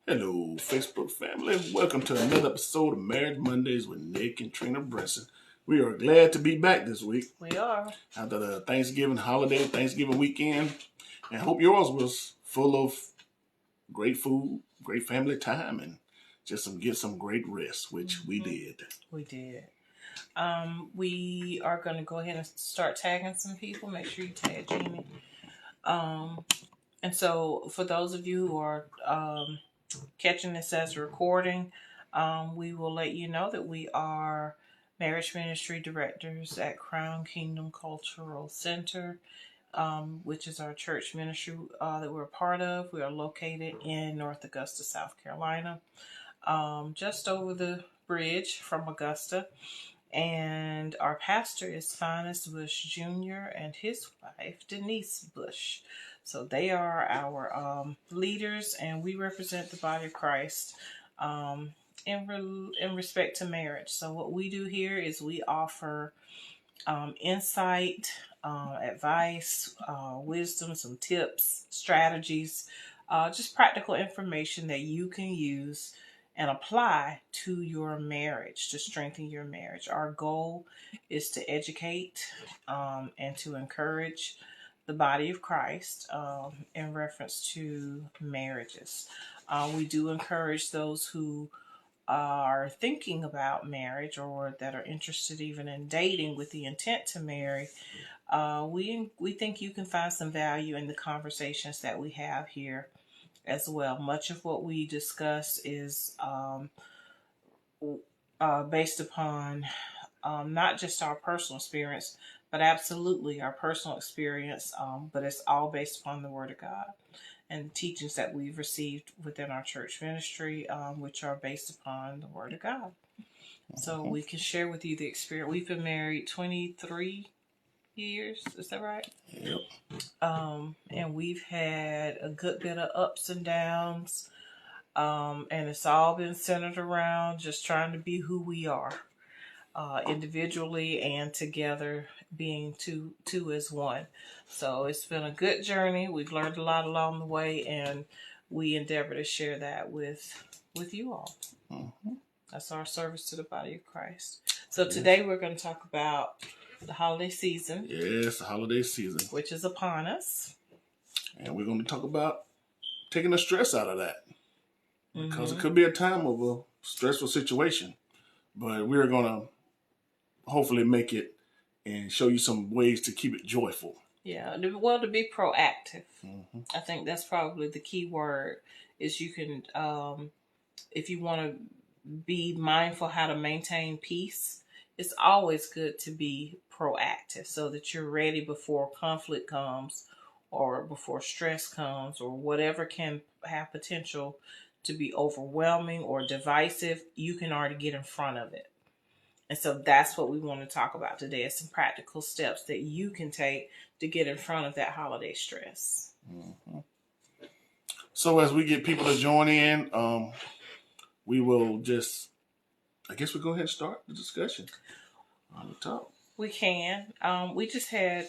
Hello, Facebook family. Welcome to another episode of Marriage Mondays with Nick and Trina Brinson. We are glad to be back this week We are. after the Thanksgiving weekend, and hope yours was full of great food, great family time, and just get some great rest, which we did. We did. We are going to go ahead and start tagging some people. Make sure you tag Jamie. And so, for those of you who are catching this as a recording, we will let you know that we are marriage ministry directors at Crown Kingdom Cultural Center, which is our church ministry that we're a part of. We are located in North Augusta, South Carolina, just over the bridge from Augusta. And our pastor is Finest Bush Jr. and his wife, Denise Bush. So they are our leaders, and we represent the body of Christ in respect to marriage. So what we do here is we offer insight, advice, wisdom, some tips, strategies, just practical information that you can use and apply to your marriage to strengthen your marriage. Our goal is to educate and to encourage the body of Christ in reference to marriages. We do encourage those who are thinking about marriage or that are interested even in dating with the intent to marry. We think you can find some value in the conversations that we have here as well. Much of what we discuss is based upon not just our personal experience, but absolutely our personal experience, but it's all based upon the Word of God and the teachings that we've received within our church ministry, which are based upon the Word of God. So we can share with you the experience. We've been married 23 years, is that right? Yep. And we've had a good bit of ups and downs, and it's all been centered around just trying to be who we are, individually and together, being two as one. So it's been a good journey. We've learned a lot along the way, and we endeavor to share that with you all. Mm-hmm. That's our service to the body of Christ. So today we're going to talk about the holiday season. Yes, the holiday season, which is upon us. And we're going to talk about taking the stress out of that. Because it could be a time of a stressful situation. But we're going to hopefully make it and show you some ways to keep it joyful. Yeah, well, to be proactive. Mm-hmm. I think that's probably the key word is you can, if you want to be mindful how to maintain peace, it's always good to be proactive so that you're ready before conflict comes or before stress comes or whatever can have potential to be overwhelming or divisive. You can already get in front of it. And so that's what we want to talk about today is some practical steps that you can take to get in front of that holiday stress. Mm-hmm. So as we get people to join in, we will just, I guess we'll go ahead and start the discussion on the top. We can. We just had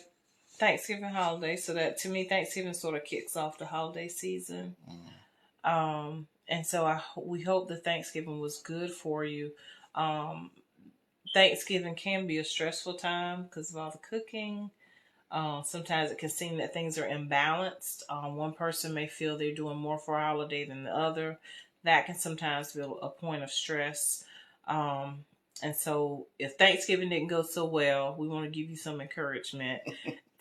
Thanksgiving holiday, so that to me, Thanksgiving sort of kicks off the holiday season. And so we hope that Thanksgiving was good for you. Thanksgiving can be a stressful time because of all the cooking. Sometimes it can seem that things are imbalanced. One person may feel they're doing more for a holiday than the other. That can sometimes be a point of stress. And so if Thanksgiving didn't go so well, we want to give you some encouragement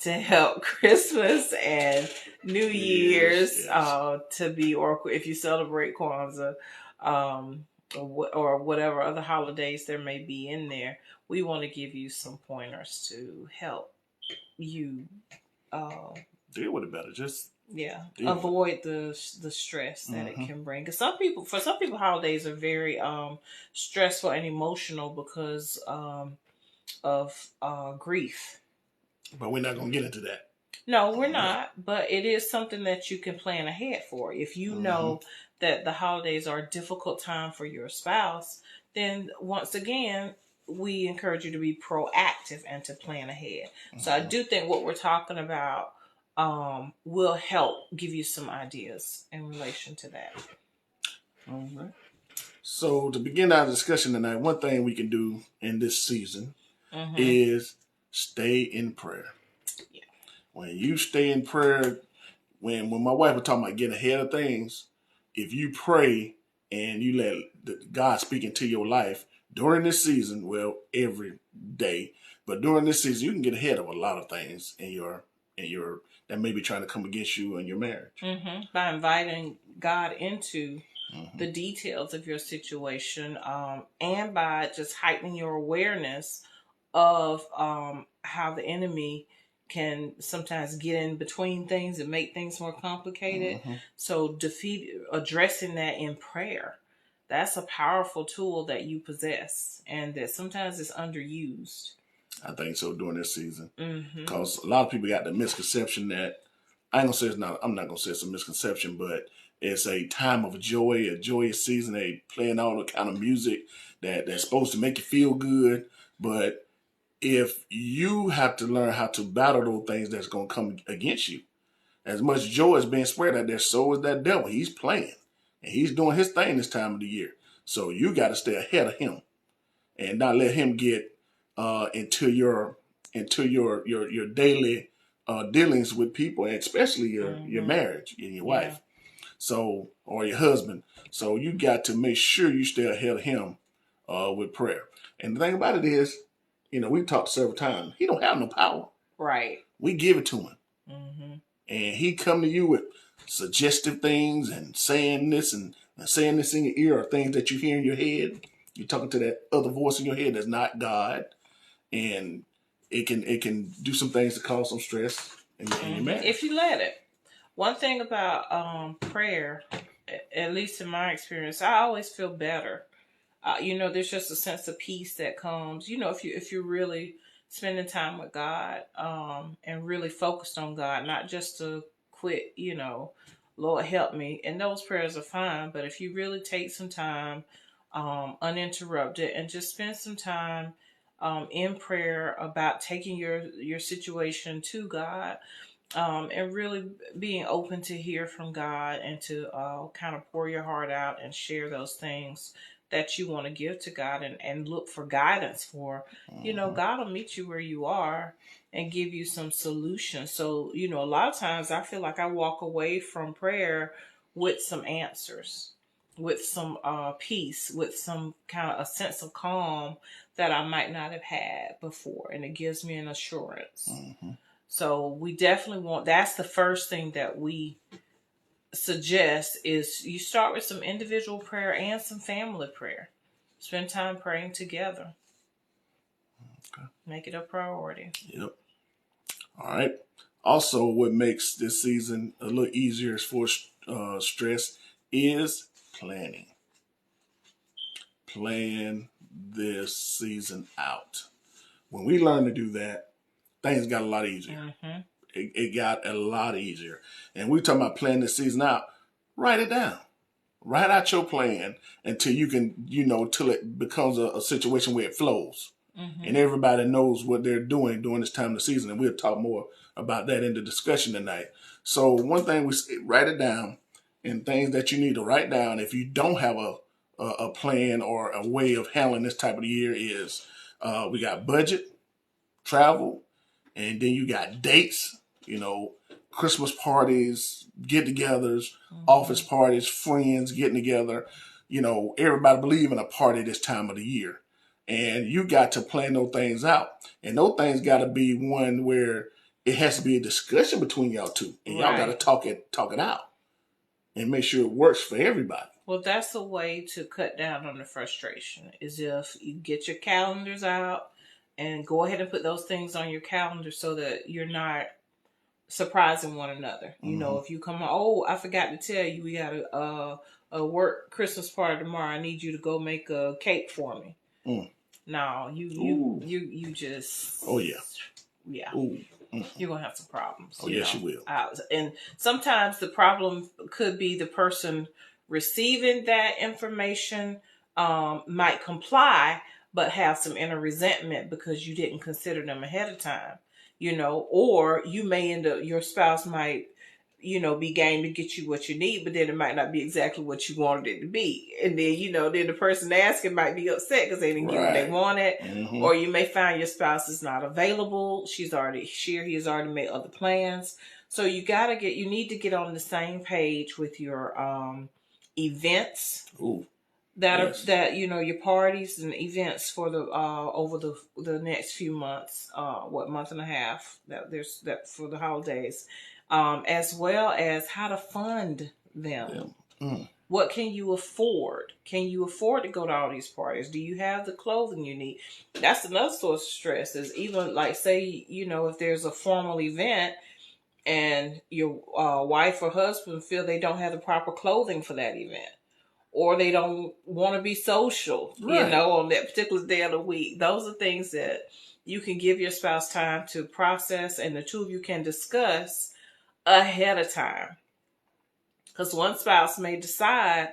to help Christmas and New Year's to be, or if you celebrate Kwanzaa, or whatever other holidays there may be in there, we want to give you some pointers to help you deal with it better. Just avoid the stress that it can bring. Because for some people, holidays are very stressful and emotional because of grief. But we're not going to get into that. No, we're not. But it is something that you can plan ahead for. If you know that the holidays are a difficult time for your spouse, then once again, we encourage you to be proactive and to plan ahead. So I do think what we're talking about will help give you some ideas in relation to that. All right. So to begin our discussion tonight, one thing we can do in this season is stay in prayer. Yeah. When you stay in prayer, when my wife was talking about getting ahead of things, if you pray and you let God speak into your life during this season, well, every day, but during this season, you can get ahead of a lot of things in your that may be trying to come against you in your marriage. By inviting God into the details of your situation, and by just heightening your awareness of how the enemy can sometimes get in between things and make things more complicated. So addressing that in prayer, that's a powerful tool that you possess and that sometimes is underused. I think so during this season, because a lot of people got the misconception that I'm not gonna say it's a misconception, but it's a time of joy, a joyous season. They playing all the kind of music that's supposed to make you feel good, but if you have to learn how to battle those things that's going to come against you, as much joy is being spread out there, so is that devil. He's playing and he's doing his thing this time of the year. So you got to stay ahead of him and not let him get into your daily dealings with people, and especially your marriage and your wife, so, or your husband. So you got to make sure you stay ahead of him with prayer. And the thing about it is, we've talked several times. He don't have no power. Right. We give it to him. And he come to you with suggestive things and saying this and saying this in your ear, or things that you hear in your head. You're talking to that other voice in your head that's not God. And it can do some things to cause some stress in your marriage. If you let it. One thing about prayer, at least in my experience, I always feel better. There's just a sense of peace that comes, if you're really spending time with God, and really focused on God, not just to quit, Lord help me. And those prayers are fine. But if you really take some time, uninterrupted, and just spend some time in prayer about taking your situation to God, and really being open to hear from God and to kind of pour your heart out and share those things that you want to give to God, and look for guidance for, God will meet you where you are and give you some solutions. So, a lot of times I feel like I walk away from prayer with some answers, with some peace, with some kind of a sense of calm that I might not have had before. And it gives me an assurance. So we definitely that's the first thing that we suggest, is you start with some individual prayer and some family prayer. Spend time praying together. Okay. Make it a priority. Yep. All right. Also, what makes this season a little easier for stress is planning. Plan this season out. When we learn to do that, things got a lot easier. It got a lot easier. And we're talking about planning this season out. Write it down. Write out your plan until you can, till it becomes a situation where it flows. And everybody knows what they're doing during this time of the season. And we'll talk more about that in the discussion tonight. So one thing, we write it down, and things that you need to write down if you don't have a plan or a way of handling this type of year is, we got budget, travel, and then you got dates, Christmas parties, get-togethers, office parties, friends getting together. Everybody believe in a party this time of the year. And you got to plan those things out. And those things got to be one where it has to be a discussion between y'all two. And y'all got to talk it out and make sure it works for everybody. Well, that's a way to cut down on the frustration, is if you get your calendars out and go ahead and put those things on your calendar so that you're not surprising one another. If you come on, I forgot to tell you, we got a work Christmas party tomorrow. I need you to go make a cake for me. No, you just. Oh yeah. Yeah. You're gonna have some problems. Oh yes, you will. And sometimes the problem could be the person receiving that information might comply, but have some inner resentment because you didn't consider them ahead of time. Or you may end up, your spouse might, be game to get you what you need, but then it might not be exactly what you wanted it to be. And then, then the person asking might be upset because they didn't get what they wanted. Mm-hmm. Or you may find your spouse is not available. She or he has already made other plans. So you need to get on the same page with your events. Ooh. That your parties and events for the over the next few months, month and a half that for the holidays, as well as how to fund them. Yeah. Mm. What can you afford? Can you afford to go to all these parties? Do you have the clothing you need? That's another source of stress. Is even like, say, if there's a formal event and your wife or husband feel they don't have the proper clothing for that event, or they don't want to be social, right, on that particular day of the week. Those are things that you can give your spouse time to process, and the two of you can discuss ahead of time. Because one spouse may decide,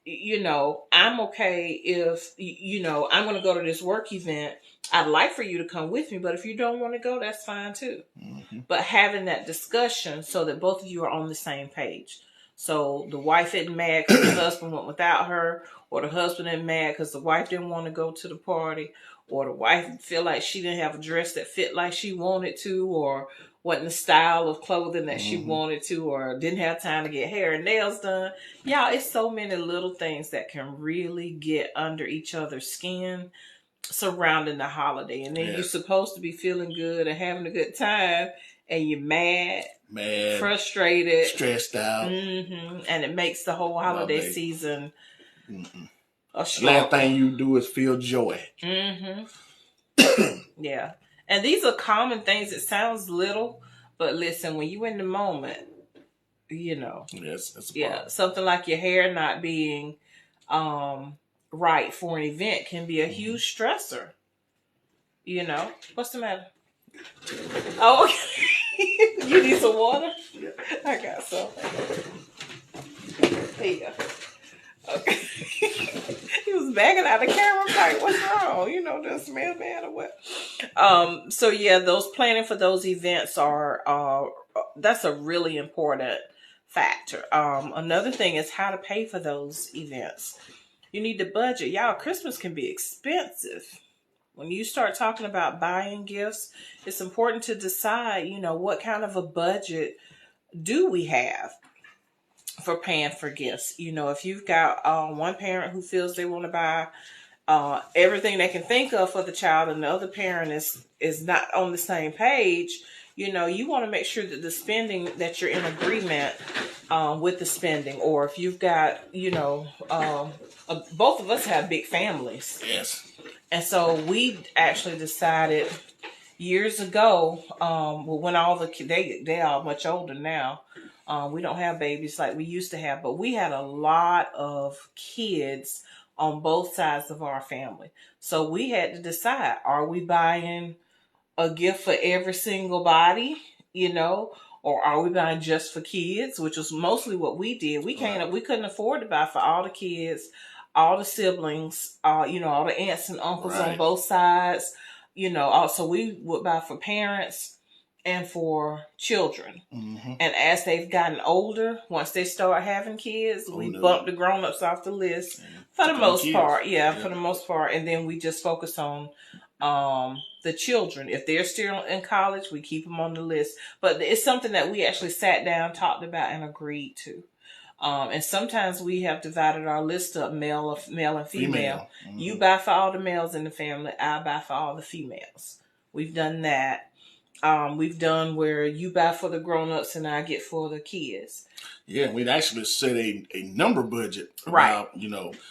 I'm okay if, I'm going to go to this work event. I'd like for you to come with me, but if you don't want to go, that's fine too. Mm-hmm. But having that discussion so that both of you are on the same page. So the wife isn't mad because the husband went without her, or the husband isn't mad because the wife didn't want to go to the party, or the wife feel like she didn't have a dress that fit like she wanted to, or wasn't the style of clothing that she wanted to, or didn't have time to get hair and nails done. Y'all, it's so many little things that can really get under each other's skin surrounding the holiday. And then you're supposed to be feeling good and having a good time, and you're mad, frustrated, stressed out. Mm-hmm. And it makes the whole holiday season a struggle. Last thing you do is feel joy. Mm-hmm. Yeah. And these are common things. It sounds little, but listen, when you're in the moment, Yes, that's a problem. Something like your hair not being right for an event can be a huge stressor. What's the matter? Oh, okay. You need some water? Yeah. I got some. Here you go. Okay. He was banging out the camera. I'm like, what's wrong? Does it smell bad or what? So yeah, those planning for those events that's a really important factor. Another thing is how to pay for those events. You need to budget. Y'all, Christmas can be expensive. When you start talking about buying gifts, it's important to decide, what kind of a budget do we have for paying for gifts. If you've got one parent who feels they want to buy everything they can think of for the child, and the other parent is not on the same page, you want to make sure that the spending, that you're in agreement with the spending. Or if you've got, both of us have big families. Yes. And so we actually decided years ago, when all they are much older now. We don't have babies like we used to have, but we had a lot of kids on both sides of our family. So we had to decide, are we buying a gift for every single body, or are we buying just for kids, which was mostly what we did. We couldn't afford to buy for all the kids, all the siblings, all the aunts and uncles on both sides, also we would buy for parents and for children. Mm-hmm. And as they've gotten older, once they start having kids, we bump the grown-ups off the list for the most part. Yeah, for the most part. And then we just focus on the children. If they're still in college, we keep them on the list. But it's something that we actually sat down, talked about, and agreed to. And sometimes we have divided our list up, male and female. Mm-hmm. You buy for all the males in the family. I buy for all the females. We've done that. We've done where you buy for the grown-ups and I get for the kids. Yeah, we'd actually set a number budget. About,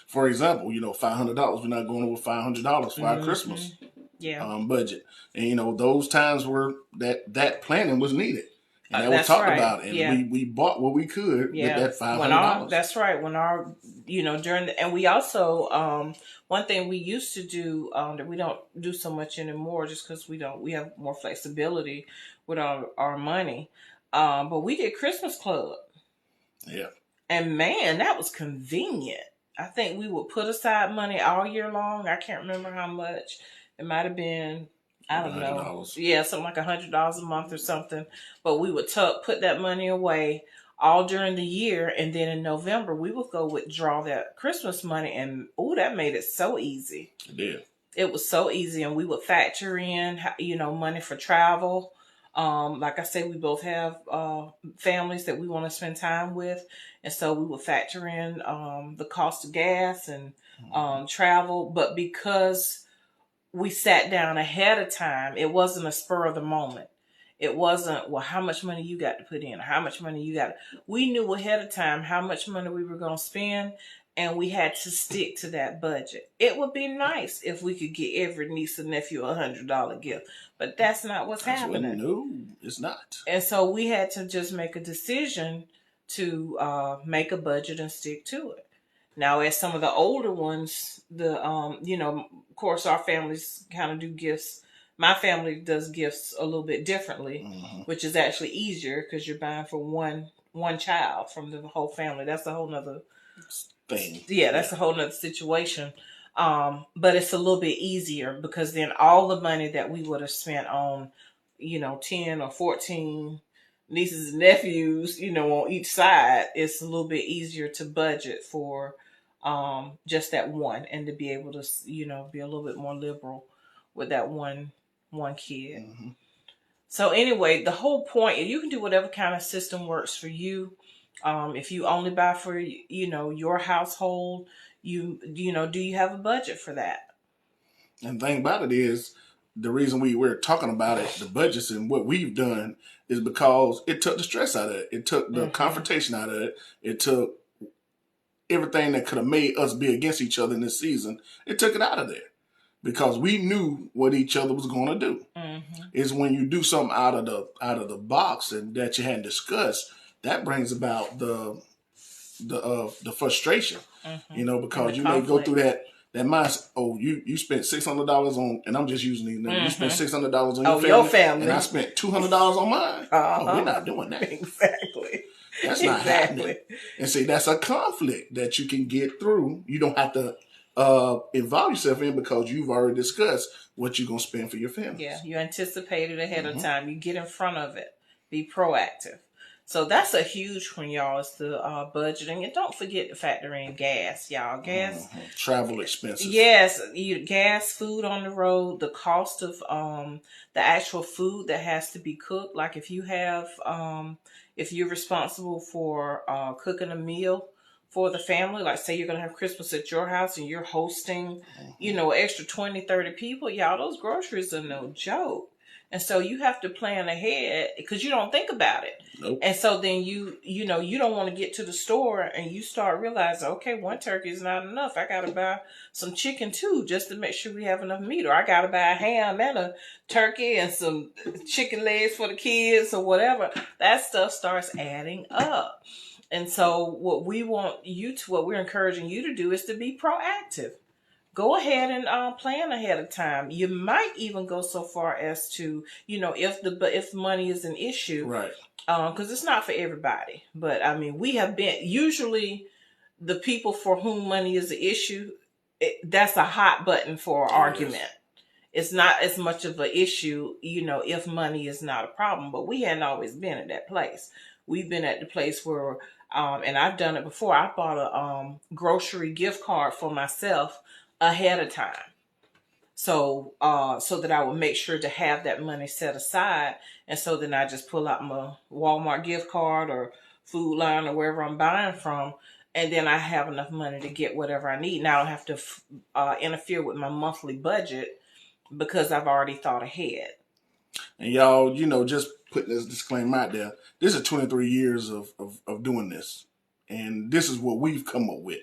for example, $500. We're not going over $500 for our Christmas budget. And, those times where that planning was needed. And that was talked about. And we bought what we could with that $500. That's right. When and we also, one thing we used to do that we don't do so much anymore, just because we have more flexibility with our money. But we did Christmas Club. Yeah. And man, that was convenient. I think we would put aside money all year long. I can't remember how much. It might have been, I Like don't know. $100. Yeah, something like $100 a month or something. But we would put that money away all during the year, and then in November we would go withdraw that Christmas money, and that made it so easy. It did. It was so easy, and we would factor in, money for travel. Like I say, we both have families that we want to spend time with, and so we would factor in the cost of gas and travel. But because we sat down ahead of time, it wasn't a spur of the moment. It wasn't, well, how much money you got to put in, or how much money you got. We knew ahead of time how much money we were going to spend, and we had to stick to that budget. It would be nice if we could get every niece and nephew $100 gift, but that's not what's happening. No, it's not. And so we had to just make a decision to make a budget and stick to it. Now, as some of the older ones, of course, our families kind of do gifts. My family does gifts a little bit differently, which is actually easier because you're buying for one child from the whole family. That's a whole nother thing. Yeah, that's a whole nother situation. But it's a little bit easier because then all the money that we would have spent on, 10 or 14 nieces and nephews, on each side, it's a little bit easier to budget for just that one, and to be able to, be a little bit more liberal with that one kid. So anyway, the whole point, you can do whatever kind of system works for you. If you only buy for, your household, do you have a budget for that? And the thing about it is, the reason we're talking about it, the budgets and what we've done, is because it took the stress out of it. It took the confrontation out of it. It took everything that could have made us be against each other in this season. It took it out of there because we knew what each other was going to do. It's when you do something out of the box and that you hadn't discussed, that brings about the frustration. Because you may go through that mindset. Oh, you spent $600 on, and I'm just using these numbers. You spent $600 on your family, and I spent $200 on mine. Oh, we're not doing that. Exactly. That's not happening. And see, that's a conflict that you can get through. You don't have to involve yourself in because you've already discussed what you're going to spend for your family. Yeah, you anticipate it ahead of time. You get in front of it. Be proactive. So that's a huge one, y'all, is the budgeting. And don't forget to factor in gas, y'all. Gas. Travel expenses. Yes, gas, food on the road, the cost of the actual food that has to be cooked. Like if you have, if you're responsible for cooking a meal for the family, like say you're going to have Christmas at your house and you're hosting, extra 20, 30 people, y'all, those groceries are no joke. And so you have to plan ahead because you don't think about it. Nope. And so then you don't want to get to the store and you start realizing, okay, one turkey is not enough. I got to buy some chicken too, just to make sure we have enough meat. Or I got to buy a ham and a turkey and some chicken legs for the kids or whatever. That stuff starts adding up. And so what we're encouraging you to do is to be proactive. Go ahead and plan ahead of time. You might even go so far as to, if money is an issue, right? Because it's not for everybody. But I mean, we have been usually the people for whom money is an issue. That's a hot button for an argument. It's not as much of an issue, if money is not a problem. But we hadn't always been at that place. We've been at the place where, and I've done it before. I bought a grocery gift card for myself ahead of time. So that I would make sure to have that money set aside. And so then I just pull out my Walmart gift card or Food Line or wherever I'm buying from. And then I have enough money to get whatever I need. Now I don't have to interfere with my monthly budget because I've already thought ahead. And y'all, just putting this disclaimer out there. This is 23 years of doing this. And this is what we've come up with.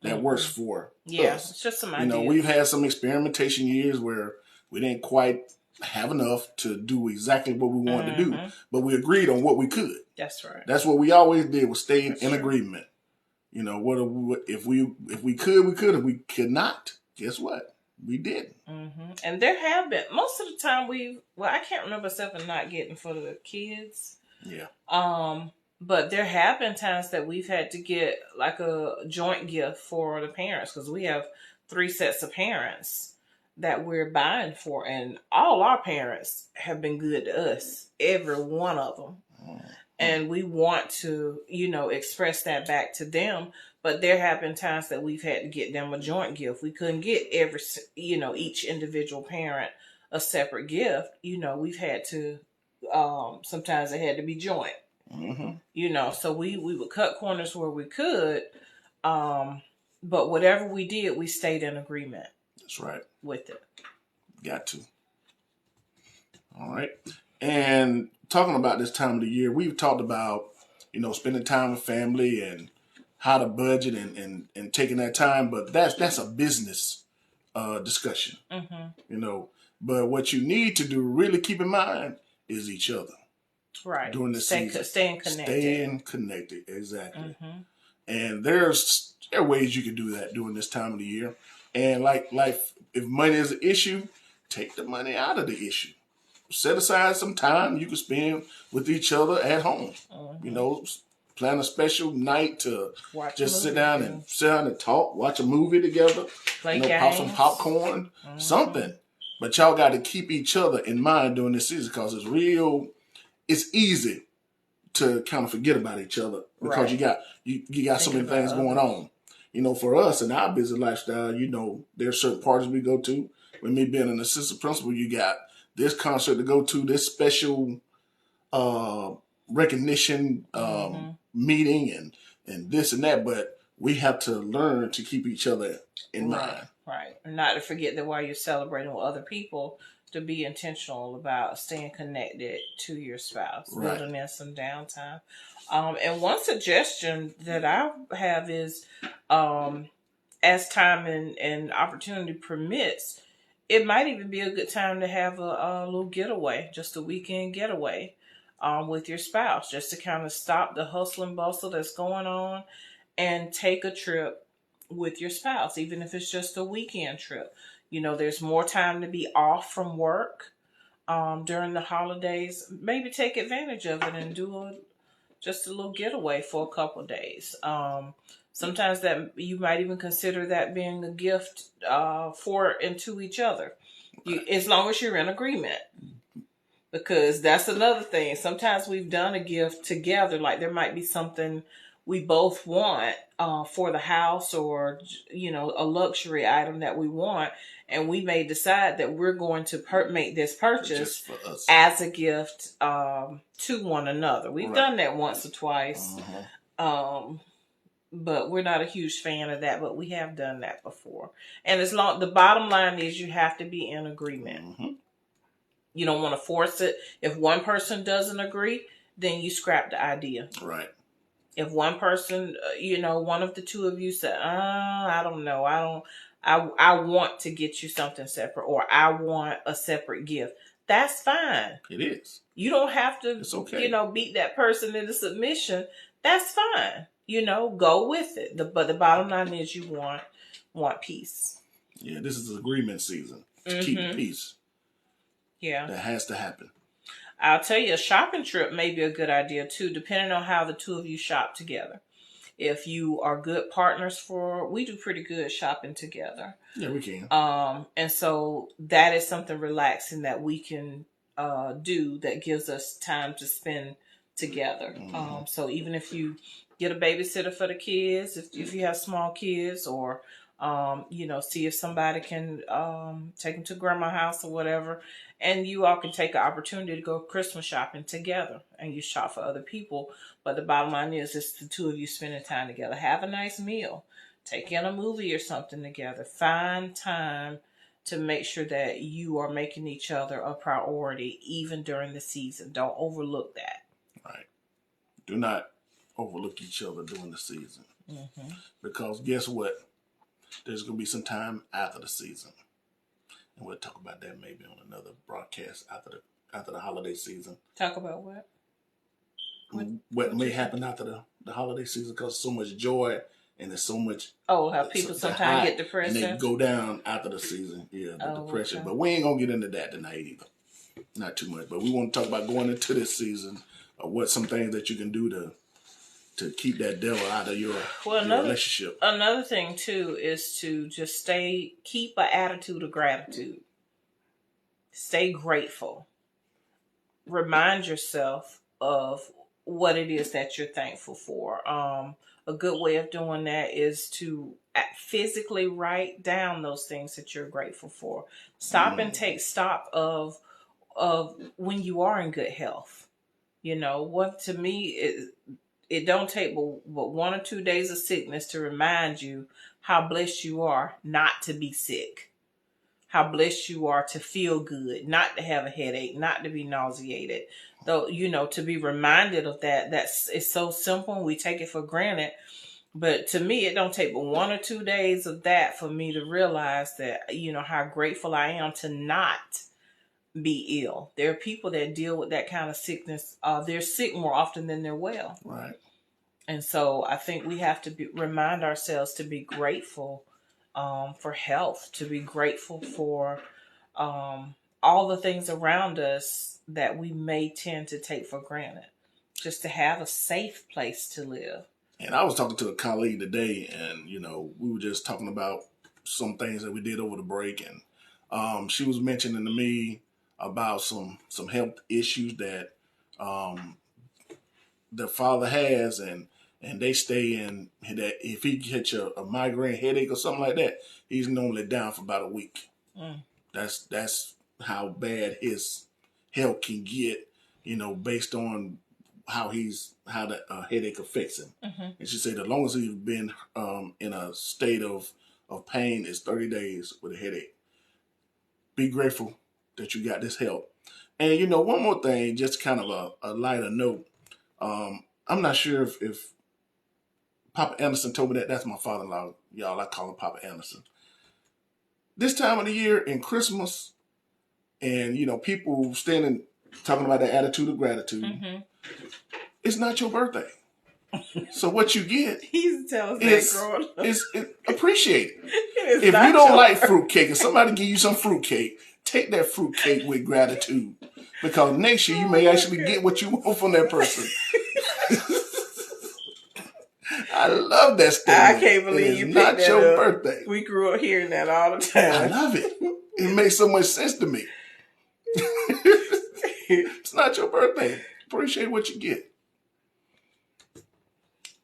That works for us. It's just some ideas. We've had some experimentation years where we didn't quite have enough to do exactly what we wanted to do, but we agreed on what we could. That's right. That's what we always did, was stay in agreement. If we could, we could. If we could not, guess what? We did. And there have been, most of the time I can't remember something not getting for the kids. Yeah. But there have been times that we've had to get like a joint gift for the parents because we have 3 sets of parents that we're buying for. And all our parents have been good to us, every one of them. And we want to, express that back to them. But there have been times that we've had to get them a joint gift. We couldn't get each individual parent a separate gift. We've had to, sometimes it had to be joint. So we would cut corners where we could. But whatever we did, we stayed in agreement. That's right. With it. Got to. All right. And talking about this time of the year, we've talked about, spending time with family and how to budget and taking that time. But that's a business discussion. But what you need to do, really keep in mind, is each other. Right. During the season. Staying connected. Staying connected, exactly. And there are ways you can do that during this time of the year. And like if money is an issue, take the money out of the issue. Set aside some time you can spend with each other at home. Plan a special night to just sit down and talk, watch a movie together, play pop some popcorn, something. But y'all got to keep each other in mind during this season because it's easy to kind of forget about each other because you got so many things going on. For us in our busy lifestyle, there's certain parties we go to. With me being an assistant principal, you got this concert to go to, this special recognition meeting and this and that. But we have to learn to keep each other in mind. Right. And not to forget that while you're celebrating with other people, to be intentional about staying connected to your spouse, building in some downtime. And one suggestion that I have is, as time and opportunity permits, it might even be a good time to have a little getaway, just a weekend getaway with your spouse, just to kind of stop the hustle and bustle that's going on and take a trip with your spouse, even if it's just a weekend trip. There's more time to be off from work during the holidays. Maybe take advantage of it and do just a little getaway for a couple of days. Sometimes that you might even consider that being a gift for and to each other, as long as you're in agreement. Because that's another thing. Sometimes we've done a gift together, like there might be something we both want for the house or, a luxury item that we want. And we may decide that we're going to make this purchase as a gift to one another. We've done that once or twice. But we're not a huge fan of that, but we have done that before. And the bottom line is you have to be in agreement. You don't want to force it. If one person doesn't agree, then you scrap the idea. Right. If one person, one of the two of you said, I don't know, I want to get you something separate, or I want a separate gift. That's fine. It is. You don't have to, it's okay. Beat that person into submission. That's fine. Go with it. But the bottom line is you want peace. Yeah, this is agreement season to keep peace. Yeah. That has to happen. I'll tell you, a shopping trip may be a good idea too, depending on how the two of you shop together. If you are good partners we do pretty good shopping together. Yeah, we can. And so that is something relaxing that we can do that gives us time to spend together. So even if you get a babysitter for the kids, if you have small kids, or see if somebody can take them to grandma's house or whatever, and you all can take an opportunity to go Christmas shopping together, and you shop for other people. But the bottom line is, it's the two of you spending time together. Have a nice meal. Take in a movie or something together. Find time to make sure that you are making each other a priority, even during the season. Don't overlook that. Right. Do not overlook each other during the season. Because guess what? There's going to be some time after the season. And we'll talk about that maybe on another broadcast after the holiday season. Talk about what? What may happen after the holiday season, because so much joy and there's so much. Oh, how people sometimes get depressed. And they go down after the season. Yeah, the depression. Okay. But we ain't going to get into that tonight either. Not too much. But we want to talk about going into this season, what some things that you can do to keep that devil out of your Well, relationship. Another thing too is to just keep an attitude of gratitude. Stay grateful. Remind yourself of what it is that you're thankful for. A good way of doing that is to physically write down those things that you're grateful for. Stop and take stock of when you are in good health. You know, what to me it don't take but 1 or 2 days of sickness to remind you how blessed you are not to be sick. How blessed you are to feel good, not to have a headache, not to be nauseated. Though, you know, to be reminded of it's so simple and we take it for granted. But to me, it don't take but 1 or 2 days of that for me to realize that, you know, how grateful I am to not be ill. There are people that deal with that kind of sickness. They're sick more often than they're well. Right. And so I think we have to remind ourselves to be grateful for health, to be grateful for all the things around us that we may tend to take for granted, just to have a safe place to live. And I was talking to a colleague today, and, you know, we were just talking about some things that we did over the break. And she was mentioning to me about some health issues that the father has, and they stay in that if he gets a migraine headache or something like that, he's normally down for about a week. That's how bad his health can get, you know, based on how the headache affects him. And she said the longest he's been in a state of pain is 30 days with a headache. Be grateful that you got this help. And, you know, one more thing, just kind of a lighter note. I'm not sure if Papa Anderson told me that. That's my father-in-law. Y'all, I call him Papa Anderson. This time of the year in Christmas, and, you know, people standing talking about the attitude of gratitude, it's not your birthday. So what you get is appreciate it. If you don't like fruitcake and somebody give you some fruitcake, take that fruitcake with gratitude. Because next year you may actually get what you want from that person. I love that statement. I can't believe you picked that up. It's not your birthday. We grew up hearing that all the time. I love it. It makes so much sense to me. It's not your birthday. Appreciate what you get.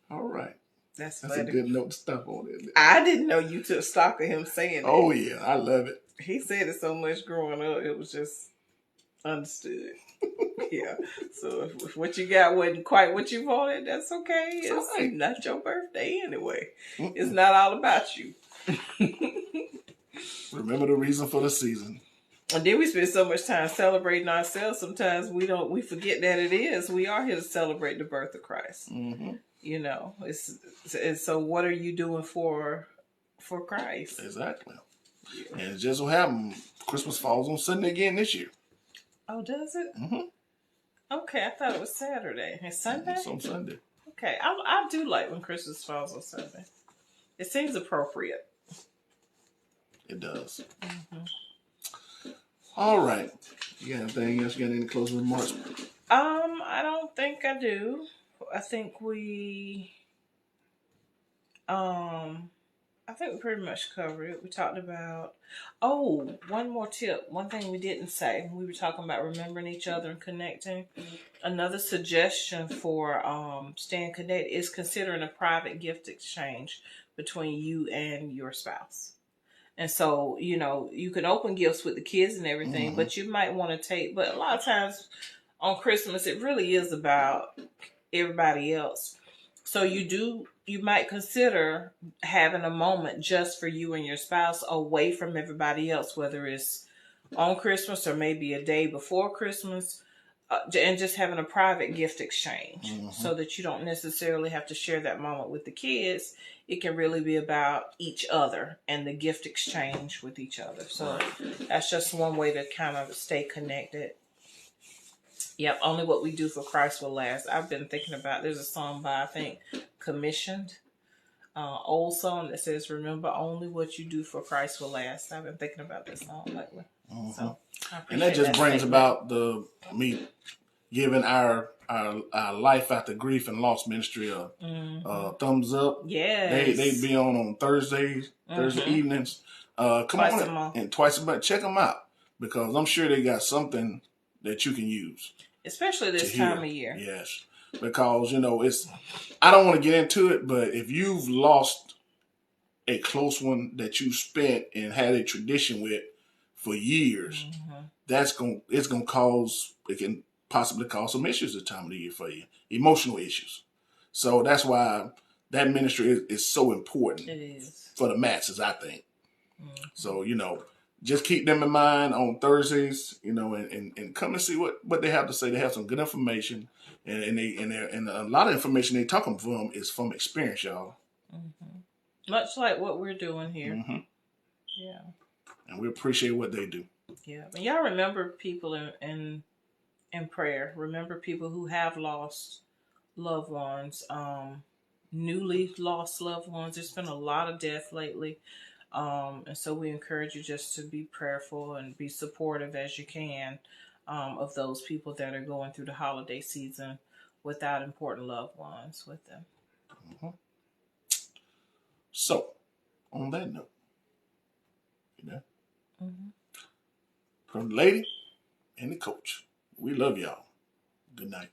All right. That's a good note to stop on it. I didn't know you took stock of him saying that. Oh, yeah. I love it. He said it so much growing up. It was just understood. Yeah. So if what you got wasn't quite what you wanted, that's okay. It's not your birthday anyway. It's not all about you. Remember the reason for the season. And then we spend so much time celebrating ourselves. Sometimes we forget that it is. We are here to celebrate the birth of Christ. You know, it's so what are you doing for Christ? Exactly. Yeah. And it just so happened Christmas falls on Sunday again this year. Oh, does it? Okay, I thought it was Saturday. It's Sunday? It's on Sunday. Okay, I do like when Christmas falls on Sunday. It seems appropriate. It does. All right. You got anything else? You got any closing remarks? I don't think I do. I think we pretty much covered it. We talked about, one more tip. One thing we didn't say. We were talking about remembering each other and connecting. Another suggestion for staying connected is considering a private gift exchange between you and your spouse. And so, you know, you can open gifts with the kids and everything, but you might want to but a lot of times on Christmas, it really is about everybody else. So you might consider having a moment just for you and your spouse away from everybody else, whether it's on Christmas or maybe a day before Christmas, and just having a private gift exchange so that you don't necessarily have to share that moment with the kids. It can really be about each other and the gift exchange with each other. So that's just one way to kind of stay connected. Yep, only what we do for Christ will last. I've been thinking about, there's a song by, I think, Commissioned, old song that says, remember only what you do for Christ will last. I've been thinking about this song lately. So, and that just brings about me giving our Life After Grief and Loss ministry a thumbs up. Yes. They be on Thursday evenings. Come Twice on a month. and twice a month. Check them out because I'm sure they got something that you can use. Especially this time of year. Yes. Because, I don't want to get into it, but if you've lost a close one that you spent and had a tradition with for years, it can possibly cause some issues this time of the year for you, emotional issues. So that's why that ministry is so important. It is. For the masses, I think. So, just keep them in mind on Thursdays, and come and see what they have to say. They have some good information, and a lot of information they talking from is from experience, y'all. Much like what we're doing here. Yeah. And we appreciate what they do. Yeah. And y'all remember people in prayer. Remember people who have lost loved ones, newly lost loved ones. There's been a lot of death lately. And so we encourage you just to be prayerful and be supportive as you can of those people that are going through the holiday season without important loved ones with them. So, on that note, from the lady and the coach, we love y'all. Good night.